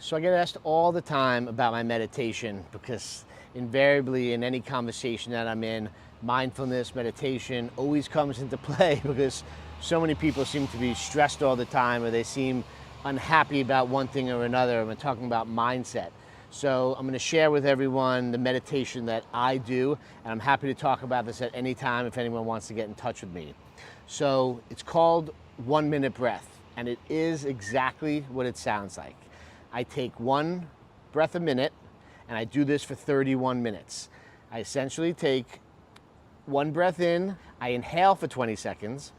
So I get asked all the time about my meditation because invariably in any conversation that I'm in, mindfulness, meditation always comes into play because so many people seem to be stressed all the time or they seem unhappy about one thing or another. And we're talking about mindset. So I'm going to share with everyone the meditation that I do, and I'm happy to talk about this at any time if anyone wants to get in touch with me. So it's called 1 minute breath, and it is exactly what it sounds like. I take one breath a minute, and I do this for 31 minutes. I essentially take one breath in, I inhale for 20 seconds,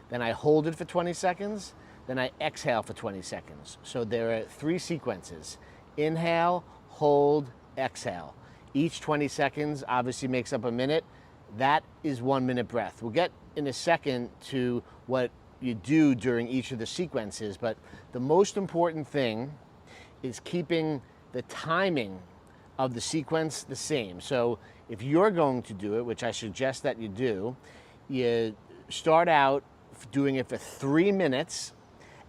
then I hold it for 20 seconds, then I exhale for 20 seconds. So there are 3 sequences: inhale, hold, exhale. Each 20 seconds obviously makes up a minute. That is 1 minute breath. We'll get in a second to what you do during each of the sequences, but the most important thing is keeping the timing of the sequence the same. So if you're going to do it, which I suggest that you do, you start out doing it for 3 minutes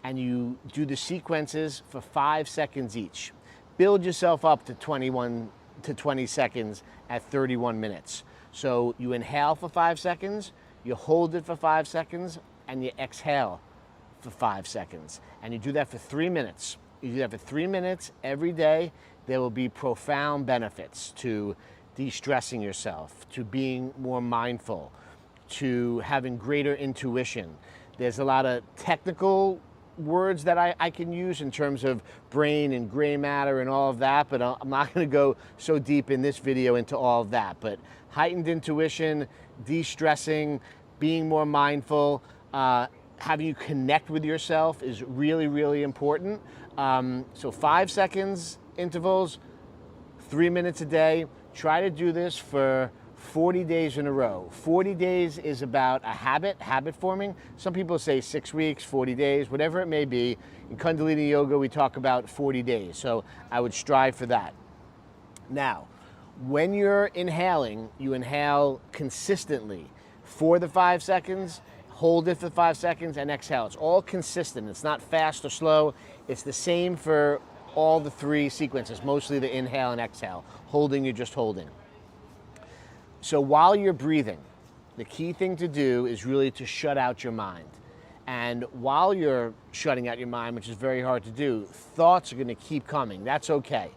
and you do the sequences for 5 seconds each. Build yourself up to 21 to 20 seconds at 31 minutes. So you inhale for 5 seconds, you hold it for 5 seconds, and you exhale for 5 seconds. And you do that for 3 minutes. You do that for 3 minutes every day. There will be profound benefits to de-stressing yourself, to being more mindful, to having greater intuition. There's a lot of technical words that I can use in terms of brain and gray matter and all of that, but I'm not going to go so deep in this video into all of that. But heightened intuition, de-stressing, being more mindful, having you connect with yourself is really, really important. So 5 seconds intervals, 3 minutes a day. Try to do this for 40 days in a row. 40 days is about a habit forming. Some people say 6 weeks, 40 days, whatever it may be. In Kundalini Yoga, we talk about 40 days. So I would strive for that. Now, when you're inhaling, you inhale consistently for the 5 seconds, hold it for 5 seconds, and exhale. It's all consistent. It's not fast or slow. It's the same for all the 3 sequences, mostly the inhale and exhale. Holding, you're just holding. So while you're breathing, the key thing to do is really to shut out your mind. And while you're shutting out your mind, which is very hard to do, thoughts are going to keep coming. That's okay.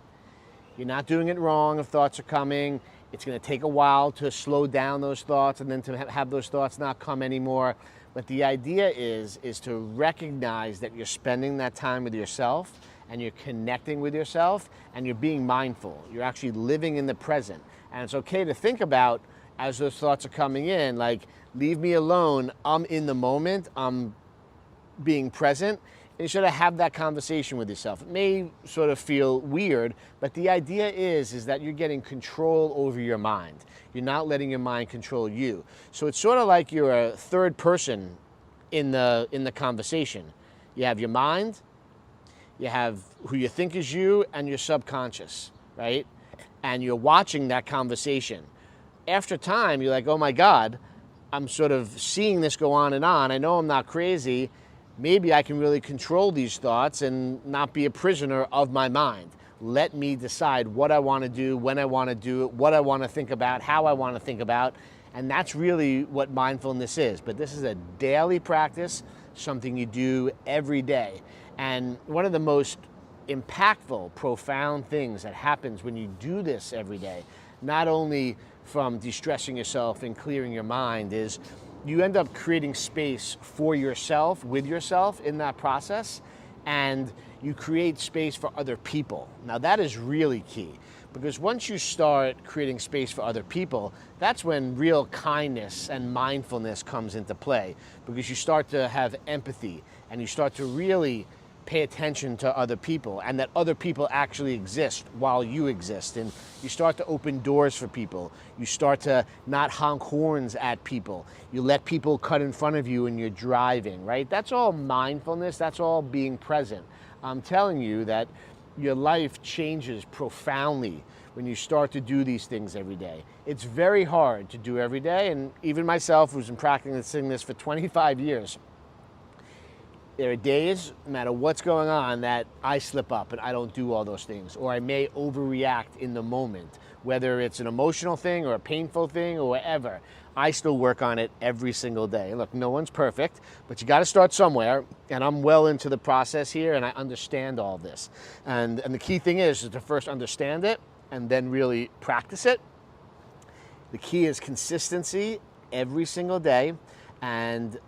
You're not doing it wrong if thoughts are coming. It's going to take a while to slow down those thoughts and then to have those thoughts not come anymore. But the idea is to recognize that you're spending that time with yourself and you're connecting with yourself and you're being mindful. You're actually living in the present. And it's okay to think about, as those thoughts are coming in, like, leave me alone, I'm in the moment, I'm being present. And you sort of have that conversation with yourself. It may sort of feel weird, but the idea is that you're getting control over your mind. You're not letting your mind control you. So it's sort of like you're a third person in the conversation. You have your mind, you have who you think is you, and your subconscious, right? And you're watching that conversation. After time, you're like, oh my God, I'm sort of seeing this go on and on. I know I'm not crazy. Maybe I can really control these thoughts and not be a prisoner of my mind. Let me decide what I want to do, when I want to do it, what I want to think about, how I want to think about. And that's really what mindfulness is. But this is a daily practice, something you do every day. And one of the most impactful, profound things that happens when you do this every day, not only from de-stressing yourself and clearing your mind, is you end up creating space for yourself, with yourself in that process, and you create space for other people. Now that is really key, because once you start creating space for other people, that's when real kindness and mindfulness comes into play, because you start to have empathy and you start to really pay attention to other people, and that other people actually exist while you exist. And you start to open doors for people. You start to not honk horns at people. You let people cut in front of you when you're driving, right? That's all mindfulness. That's all being present. I'm telling you that your life changes profoundly when you start to do these things every day. It's very hard to do every day, and even myself, who's been practicing this for 25 years, There are days, no matter what's going on, that I slip up and I don't do all those things, or I may overreact in the moment, whether it's an emotional thing or a painful thing or whatever. I still work on it every single day. Look, no one's perfect, but you got to start somewhere, and I'm well into the process here, and I understand all this. And the key thing is to first understand it and then really practice it. The key is consistency every single day, and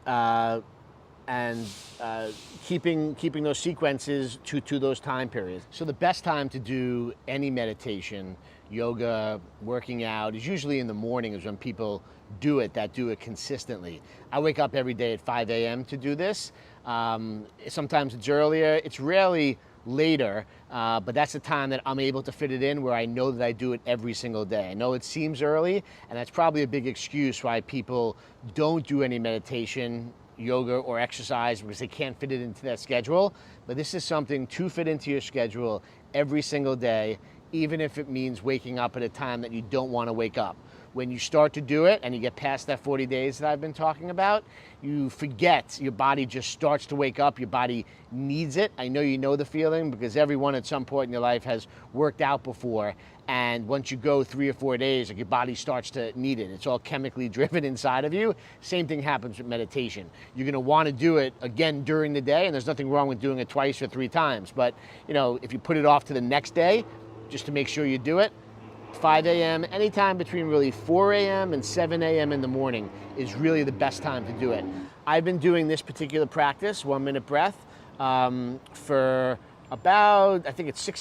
keeping those sequences to those time periods. So the best time to do any meditation, yoga, working out is usually in the morning, is when people do it consistently. I wake up every day at 5 a.m. to do this. Sometimes it's earlier, it's rarely later, but that's the time that I'm able to fit it in, where I know that I do it every single day. I know it seems early, and that's probably a big excuse why people don't do any meditation, yoga, or exercise, because they can't fit it into their schedule. But this is something to fit into your schedule every single day, even if it means waking up at a time that you don't want to wake up. When you start to do it and you get past that 40 days that I've been talking about, you forget, your body just starts to wake up, your body needs it. I know you know the feeling, because everyone at some point in your life has worked out before, and once you go 3 or 4 days, like, your body starts to need it. It's all chemically driven inside of you. Same thing happens with meditation. You're gonna wanna do it again during the day, and there's nothing wrong with doing it twice or 3 times, but if you put it off to the next day, just to make sure you do it, 5 a.m., anytime between really 4 a.m. and 7 a.m. in the morning is really the best time to do it. I've been doing this particular practice, 1 minute breath, for about, I think it's a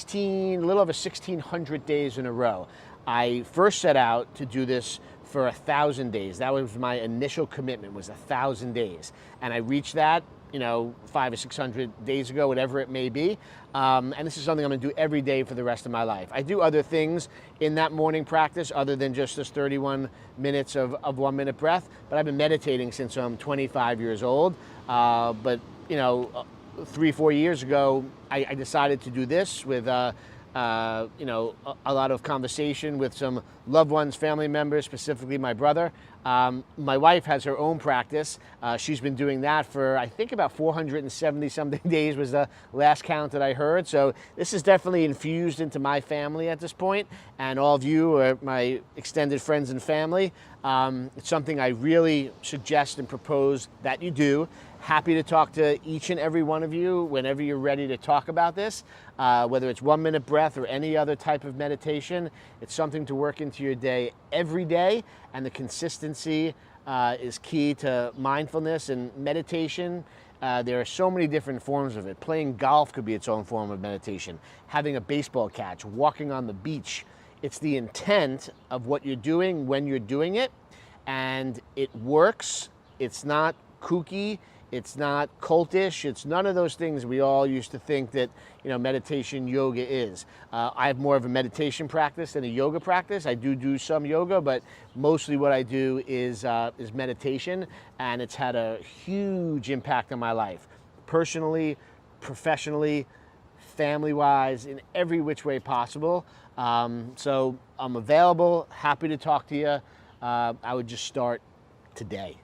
little over 1,600 days in a row. I first set out to do this for 1,000 days. That was my initial commitment, was 1,000 days. And I reached that 500 or 600 days ago, whatever it may be. And this is something I'm gonna do every day for the rest of my life. I do other things in that morning practice other than just this 31 minutes of 1 minute breath, but I've been meditating since I'm 25 years old. But 3-4 years ago, I decided to do this with a lot of conversation with some loved ones, family members, specifically my brother. My wife has her own practice. She's been doing that for, I think, about 470 something days was the last count that I heard. So this is definitely infused into my family at this point, and all of you are my extended friends and family. It's something I really suggest and propose that you do. Happy to talk to each and every one of you whenever you're ready to talk about this, whether it's 1 minute breath or any other type of meditation. It's something to work into your day every day, and the consistency is key to mindfulness and meditation. There are so many different forms of it. Playing golf could be its own form of meditation. Having a baseball catch, walking on the beach. It's the intent of what you're doing when you're doing it, and it works. It's not kooky. It's not cultish. It's none of those things we all used to think that meditation, yoga is. I have more of a meditation practice than a yoga practice. I do some yoga, but mostly what I do is meditation, and it's had a huge impact on my life, personally, professionally, family-wise, in every which way possible. So I'm available, happy to talk to you. I would just start today.